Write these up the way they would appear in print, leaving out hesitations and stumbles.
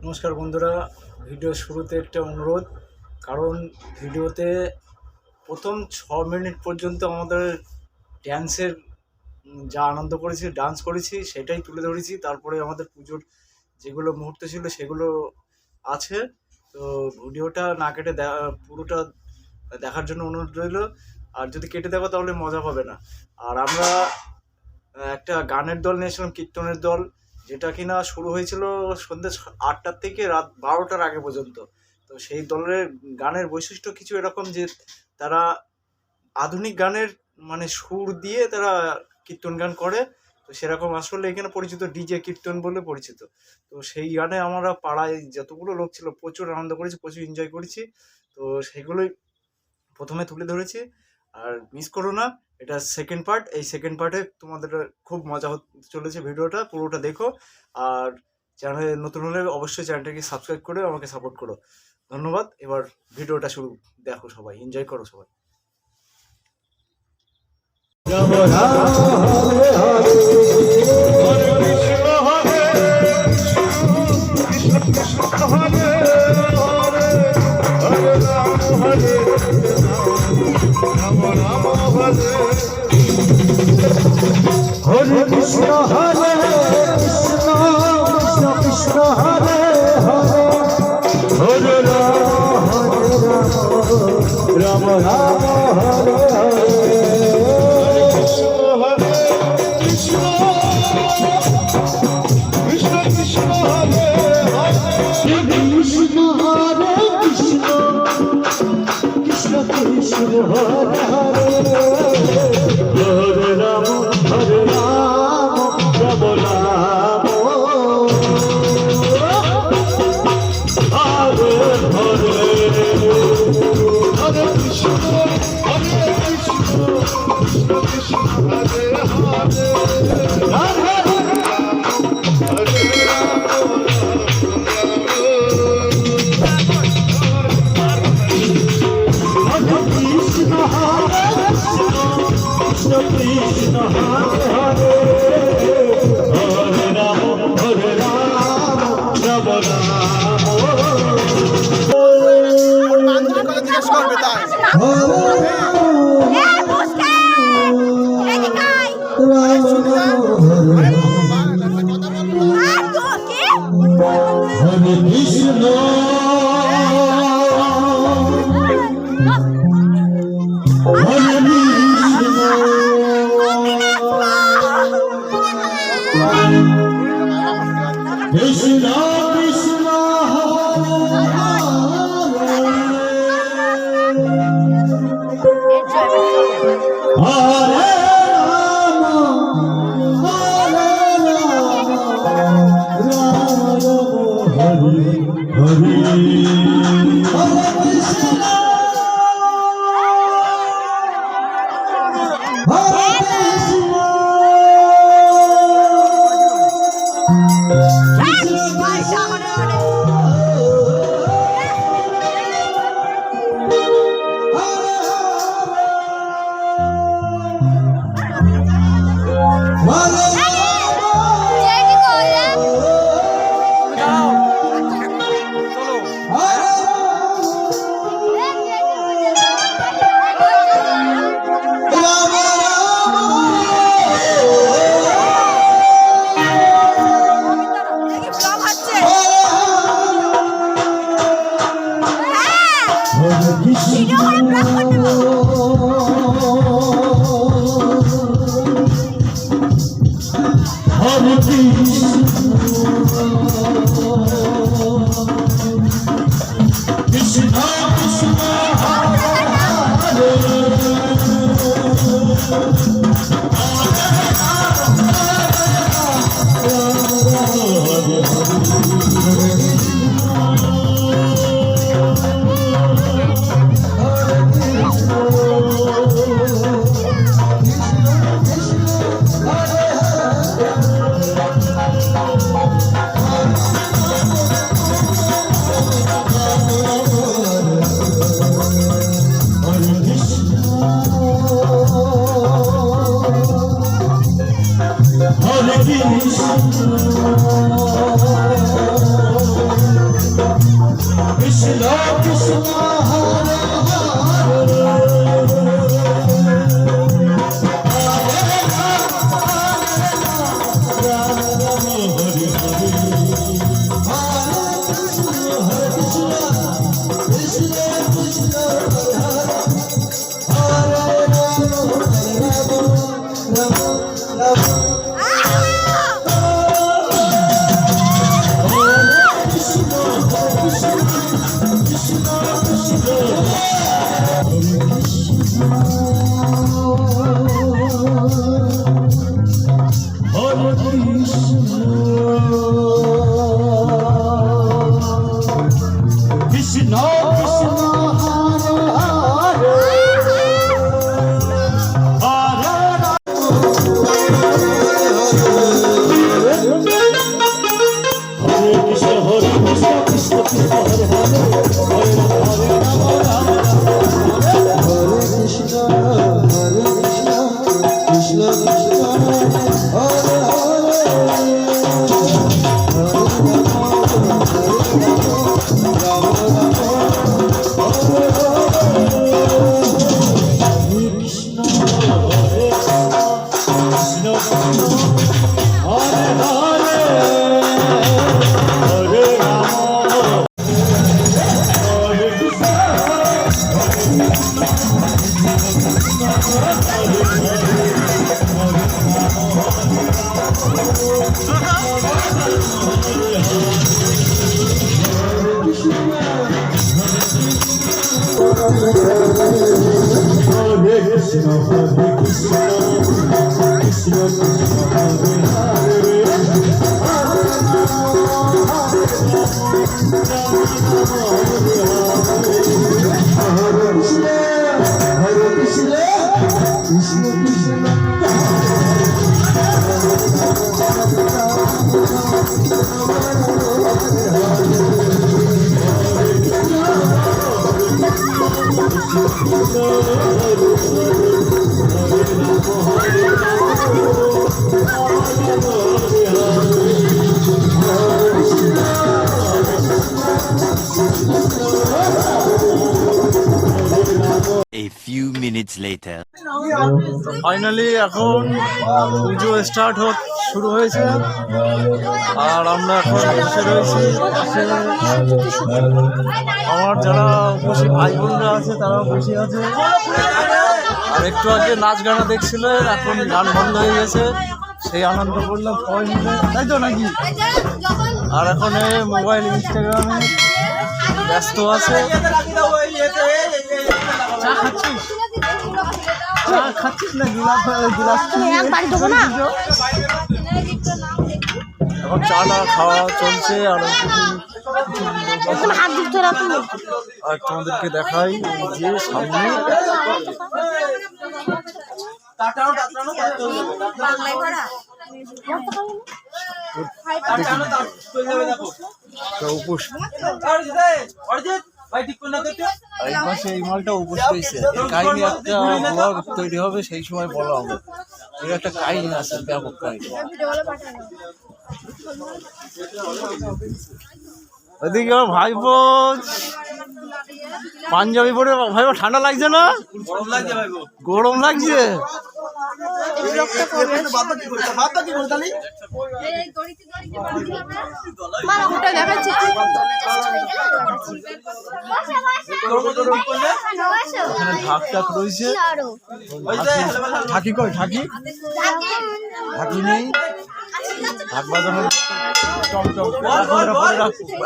নমস্কার বন্ধুরা, ভিডিও শুরুতে একটা অনুরোধ। কারণ ভিডিওতে প্রথম 6 মিনিট পর্যন্ত আমাদের ড্যান্সের যা আনন্দ করেছি, ডান্স করেছি সেটাই তুলে ধরেছি। তারপরে আমাদের পুজোর যেগুলো মুহূর্ত ছিল সেগুলো আছে। তো ভিডিওটা না কেটে পুরোটা দেখার জন্য অনুরোধ রইল। আর যদি কেটে দেখো তাহলে মজা পাবে না। আর আমরা একটা গানের দল নিয়েছিলাম, কীর্তনের দল, যেটা কিনা শুরু হয়েছিল সন্ধ্যে 8টার থেকে রাত 12টার আগে পর্যন্ত। তো সেই দলের গানের বৈশিষ্ট্য কিছু এরকম যে তারা আধুনিক গানের মানে সুর দিয়ে তারা কীর্তন গান করে। তো সেরকম আসলে এখানে পরিচিত ডিজে কীর্তন বলে পরিচিত। তো সেই গানে আমরা পাড়ায় যতগুলো লোক ছিল প্রচুর আনন্দ করেছি, প্রচুর এনজয় করেছি। তো সেগুলোই প্রথমে তুলে ধরেছি। আর মিস করো না, এটা সেকেন্ড পার্ট। এই সেকেন্ড পার্টে তোমাদের খুব মজা হতে চলেছে। ভিডিওটা পুরোটা দেখো। আর চ্যানেলে নতুন হলে অবশ্যই চ্যানেলটাকে সাবস্ক্রাইব করে আমাকে সাপোর্ট করো। ধন্যবাদ। এবার ভিডিওটা শুরু দেখো, সবাই এনজয় করো সবাই। হরে কৃষ্ণ হরে কৃষ্ণ কৃষ্ণ কৃষ্ণ হরে হরে হরে রাম রাম রাম হরে হরে কৃষ্ণ কৃষ্ণ কৃষ্ণ হরে কৃষ্ণ হরে কৃষ্ণ কৃষ্ণ কৃষ্ণ হরে হরে হরে রাম হরে রাম রাম রাম হরে হরে হরে কৃষ্ণ কৃষ্ণ কৃষ্ণ হরে হরে রাধে হরে রাম হরে কৃষ্ণ হরে কৃষ্ণ কৃষ্ণ হরে হরে হরে রাম রাম রাম হরে কৃষ্ণ কৃষ্ণ কৃষ্ণ হরে Hare Krishna Krishna Krishna Hare Hare Hare Ram Ram Ram Hare Krishna Krishna Krishna Hare A few minutes later. Finally এখন পুজো স্টার্ট শুরু হয়েছে আর আমরা এখন বসে রয়েছি। পাশে আমার যারা উপস্থিত ভাই বোনরা আছে তারাও বসে আছে। আর একটু আগে নাচ গানা দেখছিলেন, এখন গান বন্ধ হয়ে গেছে, সেই আনন্দ করলাম সবাই মিলে, তাই তো নাকি? আর এখন মোবাইল ইনস্টাগ্রামে ব্যস্ত আছে। চা খাচ্ছিস? চা খাচ্ছিস না গিলাস? এখন চাটা খাওয়া চলছে আর তোমাদেরকে দেখাই যে সামনে এই মাসে এই মালটা উপোস হয়েছে, কাহিনী একটা ব্লগ তৈরি হবে, সেই সময় বলা হবে। এর একটা কাহিনী আছে, ব্যাপক কাহিনী। ওইদিকে আমার ভাইপো পাঞ্জাবি পরে, ভাইপো ঠান্ডা লাগছে না? গরম লাগছে। ঢাক টাক রয়েছে। ঢাকি কই? ঢাকি নেই। ঢাক বাজানো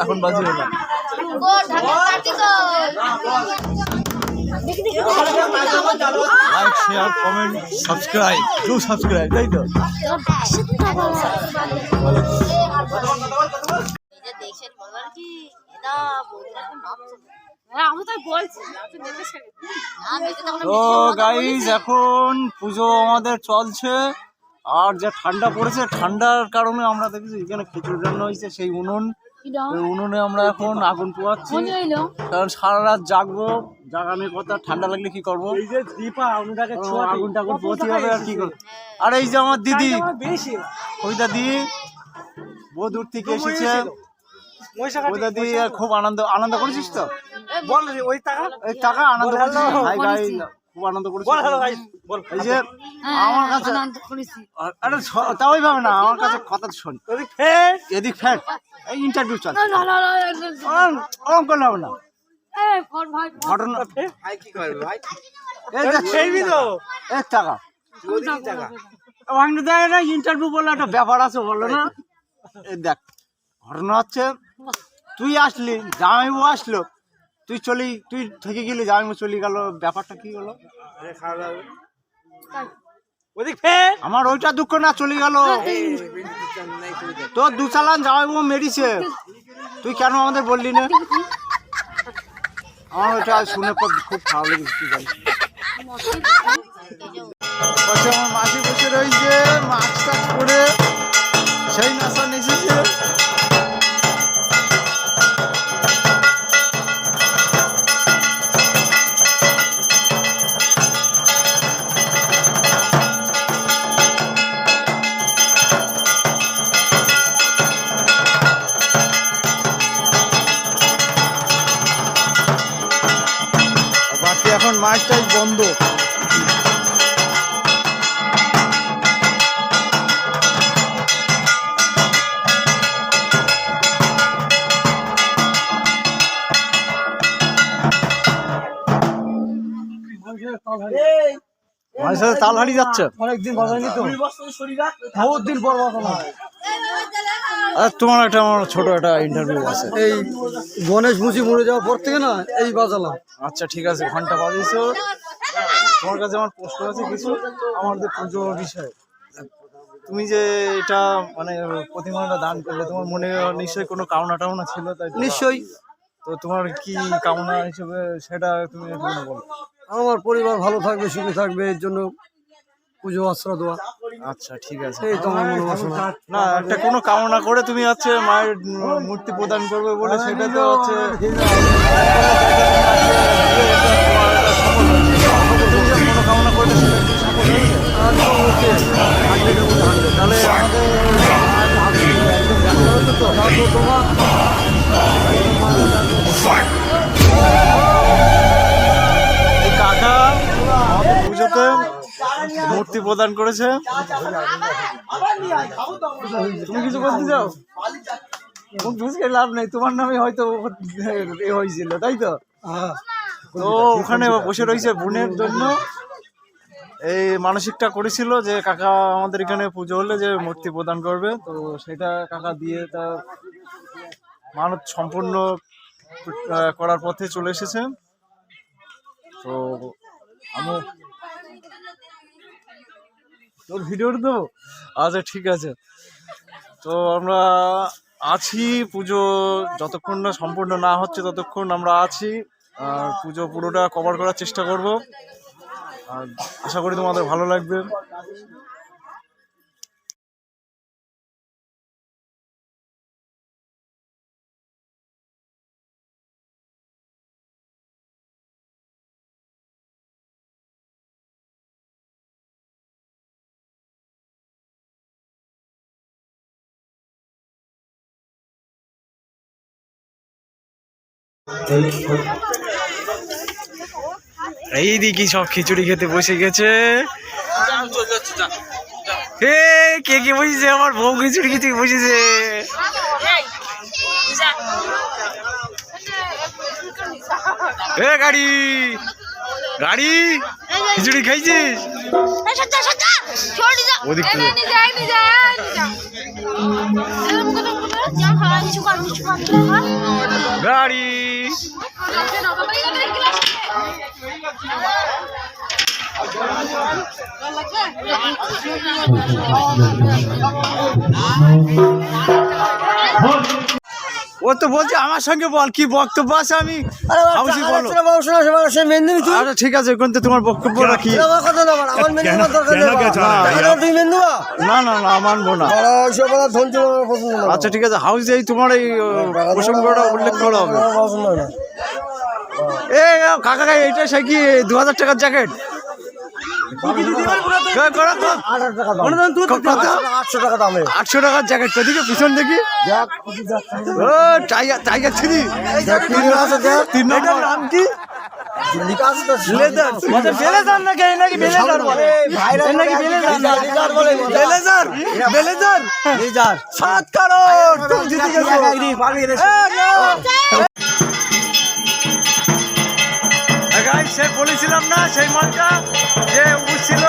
এখন বাজিয়ে না। লাইক, শেয়ার, কমেন্ট, সাবস্ক্রাইব, তাই তো? তো গাইস, এখন পুজো আমাদের চলছে আর যা ঠান্ডা পড়েছে, ঠান্ডার কারণে আমরা দেখেছি এখানে খিচুড়ি রান্না হয়েছে, সেই উনুনে আমরা এখন আগুন পোয়াচ্ছি, কারণ সারা রাত জাগবো। জাগানোর কথা, ঠান্ডা লাগলে কি করবো? আগুন টাগুন পোয়াতে হবে আর কি করবো। আর এই যে আমার দিদি, ওইটা দিদি বহু দূর থেকে এসেছে। ওইটা দিয়ে খুব আনন্দ করেছিস তো? ওই টাকা আনন্দ করেছিস? খুব আনন্দ করেছি। এই যে আমার কাছে আরে তা ওইভাবে না, আমার কাছে কথা শোন। এদিক ফ্যাট এই ইন্টারভিউ চল, ওরকম করলে হবে না। ঘটনা টাকা ইন্টারভিউ বলে একটা ব্যাপার আছে, বললো না? দেখ, ঘটনা হচ্ছে তুই আসলি, জামাইবু আসলো, তুই থেকে গেলি, জামাইবু চলে গেল, ব্যাপারটা কি হলো? আমার ওইটা দুঃখ না, চলে গেল। তোর 2 চালান জামাইবু মেরিছে, তুই কেন আমাদের বললি না? আমার ওইটা শুনে খুব খারাপ লেগেছে, তুই জানিস। আমার মাসি বসে রয়েছে, মাছ টাছ করে সেই নেশা নেচেছে। মাইক টাইক বন্ধ। মাঝে সাথে তাল হারিয়ে যাচ্ছে। অনেকদিন বাজায়নি তো, বহুত দিন পর বাজানো। আর তোমার একটা আমার ছোট একটা ইন্টারভিউ আছে। এই গণেশ মুচি মরে যাওয়ার পর থেকে না এই বাজালাম। আচ্ছা ঠিক আছে, ঘন্টা বাজিয়েছো। তোমার কাছে আমার প্রশ্ন আছে কিছু আমাদের পুজোর বিষয়ে। তুমি যে এটা মানে প্রতিমাটা দান করলে, তোমার মনে নিশ্চয়ই কোনো কামনা টামনা ছিল, তাই তো? নিশ্চয়ই। তো তোমার কি কামনা হিসেবে সেটা তুমি একটু বলো। আমার পরিবার ভালো থাকবে, সুখে থাকবে, এর জন্য পুজো আশ্রা দেওয়া। আচ্ছা ঠিক আছে, এই তো আমার মনোবাসনা। না একটা কোনো কামনা করে তুমি হচ্ছে মায়ের মূর্তি প্রদান করবে বলে, সেটা তো হচ্ছে কোনো কামনা করলে সেটা কি সফল হয়েছে? তাহলে এই কাকা আমাদের পুজোতে মূর্তি প্রদান করেছে। তুমি কিছু বলতে চাও? মুখ ঝুঁসকে লাভ নেই, তোমার নামে হয়তো এ হয়েছিল, তাই তো? তো ওখানে বসে রয়েছে বোনের জন্য, এই মানসিকটা করেছিল যে কাকা আমাদের এখানে পুজো হলে যে মূর্তি প্রদান করবে, তো সেটা কাকা দিয়ে তার মানত সম্পূর্ণ করার পথে চলে এসেছে। তো আমি তোর ভিডিওটা দেবো। আচ্ছা ঠিক আছে, তো আমরা আছি, পুজো যতক্ষণ না সম্পূর্ণ না হচ্ছে ততক্ষণ আমরা আছি, আর পুজো পুরোটা কভার করার চেষ্টা করব, আর আশা করি তোমাদের ভালো লাগবে। এই দিকে সব খিচুড়ি খেতে বসে গেছে। কে কে বসেছে? আমার বউ খিচুড়ি খেতে বসেছে। গাড়ি গাড়ি খিচুড়ি খাইছিস? ওদিক থেকে গাড়ি ও তো বলছে আমার সঙ্গে বল কি বক্তব্য আছে, আমি আচ্ছা ঠিক আছে, ওখান থেকে তোমার বক্তব্য রাখি। না না না মানবো না। আচ্ছা ঠিক আছে, হাউস এই তোমার এই প্রসঙ্গটা উল্লেখ করা হবে। এ কাকা এইটা সে কি 2000 টাকার জ্যাকেট? 800 টাকার জ্যাকেট, দেখি পিছন দেখি। ও টাইগার ছিলি 3 নম্বর নাম কি? সে বলেছিলাম না সেই মালটা যে উপর ছিল,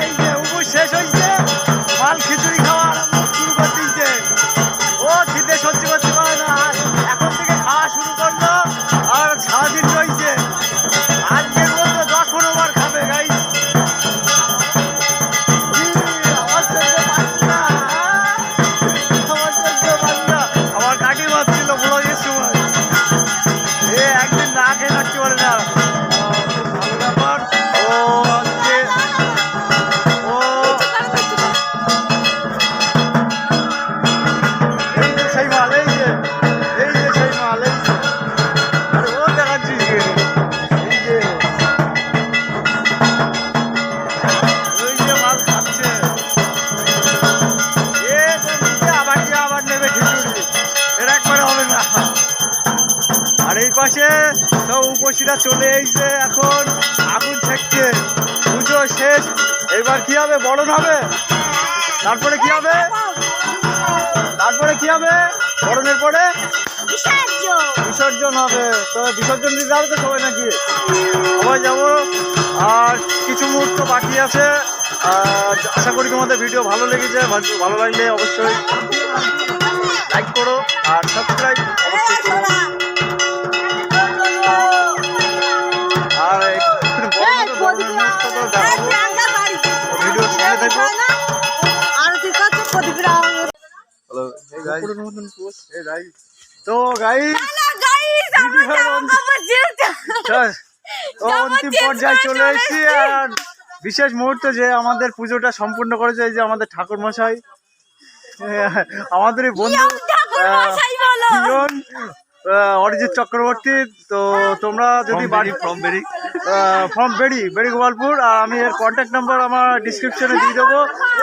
এই যে উপর শেষ হয়েছে, মাল খিচুড়ি খাওয়া শুরু করে দিয়েছে। ও খিদে সহ্য করতে পারে না, এখন থেকে খাওয়া শুরু করলো, আর সারাদিন রয়েছে। আজকে বলতো 10-15 বার খাবে গাই। আমার কাকি মারছিল ব্লগের সময়, একদিন না খেয়ে থাকতে পারে না। ভালো ব্যাপার। ও আজকে আর এই পাশে সব উপসীরা চলে এসেছে, এখন আগুন ছেঁকছে। পুজো শেষ, এবার কি হবে? বরণ হবে। তারপরে কি হবে? তারপরে কি হবে? বরণের পরে বিসর্জন হবে। তো বিসর্জন দিতে যাবে তো সবাই নাকি? সবাই যাবো। আর কিছু মুহূর্ত বাকি আছে। আশা করি তোমাদের ভিডিও ভালো লেগেছে। ভালো লাগলে অবশ্যই লাইক করো আর সাবস্ক্রাইব অবশ্যই করো। আর বরণের মুহূর্ত তো দেখাবো, ভিডিওর সঙ্গে থাকো। তো গাইস অন্তিম পর্যায়ে চলে এসেছি। আর বিশেষ মুহূর্তে যে আমাদের পুজোটা সম্পূর্ণ করেছে এই যে আমাদের ঠাকুর মশাই, আমাদের এই বন্ধু অরিজিৎ চক্রবর্তী। তো তোমরা যদি বাড়ি ফ্রম বেড়ি গোপালপুর, আর আমি এর কন্ট্যাক্ট নাম্বার আমার ডিসক্রিপশনে দিয়ে দেবো।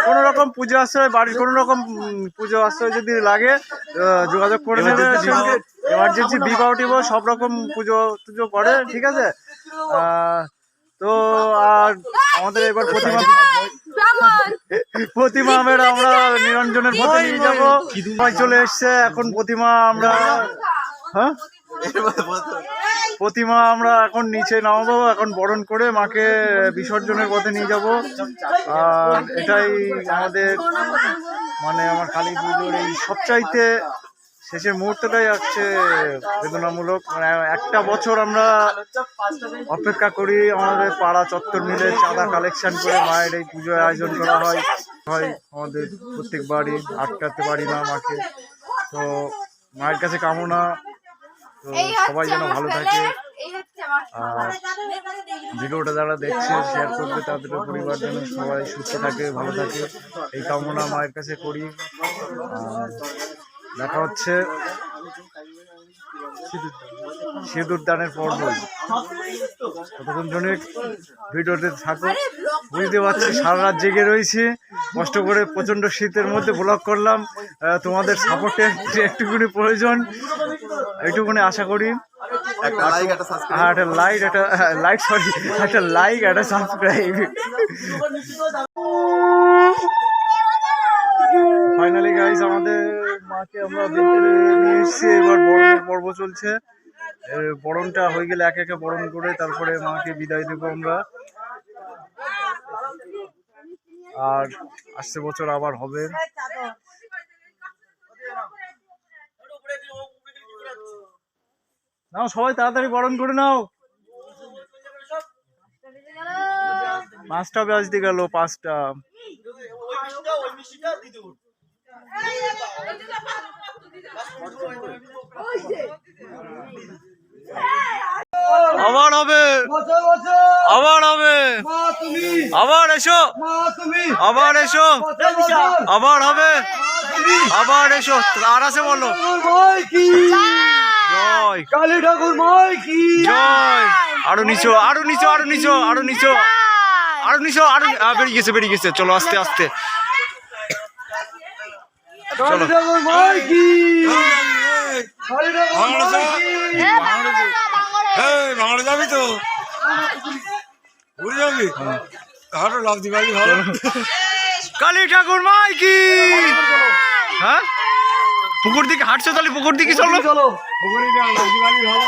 কোনো রকম পুজো আশ্রয়, বাড়ির কোনো রকম পুজো আশ্রয় যদি লাগে যোগাযোগ করে নেবে। এমার্জেন্সি বিপ আউটিভ সব রকম পুজো টুজো করে, ঠিক আছে? তো আর আমাদের এবার প্রতিমা আমরা নিরঞ্জনের পথে নিয়ে যাবো। চলে এসছে এখন প্রতিমা। আমরা প্রতিমা আমরা এখন নিচে নামাবো, এখন বরণ করে মাকে বিসর্জনের পথে নিয়ে যাব। আর এটাই আমাদের মানে আমার কালী পুজোর এই সবচাইতে শেষের মুহূর্তটাই হচ্ছে বেদনামূলক। মানে একটা বছর আমরা অপেক্ষা করি, আমাদের পাড়া চত্বর মিলে চাঁদা কালেকশন করে মায়ের এই পুজোর আয়োজন করা হয়। আমাদের প্রত্যেকবারই আটকাতে পারি না মাকে। তো মায়ের কাছে কামনা তো সবাই যেন ভালো থাকে। আর ভিডিওটা যারা দেখছে শেয়ার করবে, তাদের পরিবার যেন সবাই সুস্থ থাকে, ভালো থাকে, এই কামনা মায়ের কাছে করি। আর দেখা হচ্ছে সিঁদুর দানের পর্বই। ততক্ষণ জন্য ভিডিওতে থাকো। বুঝতে পারছি সারা রাত জেগে রয়েছি কষ্ট করে, প্রচণ্ড শীতের মধ্যে ব্লগ করলাম। তোমাদের সাপোর্টে একটুখানি প্রয়োজন, এইটুকুনি আশা করি। একটা লাইক একটা সাবস্ক্রাইব। ফাইনালি গাইস আমাদের মাকে আমরা ভেতরে নিয়ে এসেছি। এবার বরণের পর্ব চলছে। বরণটা হয়ে গেলে একে একে বরণ করে তারপরে মাকে বিদায় দেবো আমরা। আর আসছে বছর আবার হবে। নাও সবাই তাড়াতাড়ি বরণ করে নাও। 5টা বাজতে গেল, 5টা। আবার হবে, আবার হবে, আবার এসো, আবার এসো, আবার হবে, আবার এসো। আর আছে বলো জয় কালী ঠাকুর মাই কি জয়। আরো নিচো, আরো নিচো, আরো নিচো, আরো নিচো, আরো নিচো, আরো বেরিয়ে গেছে। চলো আস্তে আস্তে চলো। ভাঙড়ে যাবি তো? ঘুরে যাবি? হাঁটো লাভ দিবালি ভালো। কালী ঠাকুর মাই কি। হ্যাঁ পুকুর দিকে হাঁটছো, তাহলে পুকুর দিকে চলো। পুকুরে লাভ দিবালি ভালো।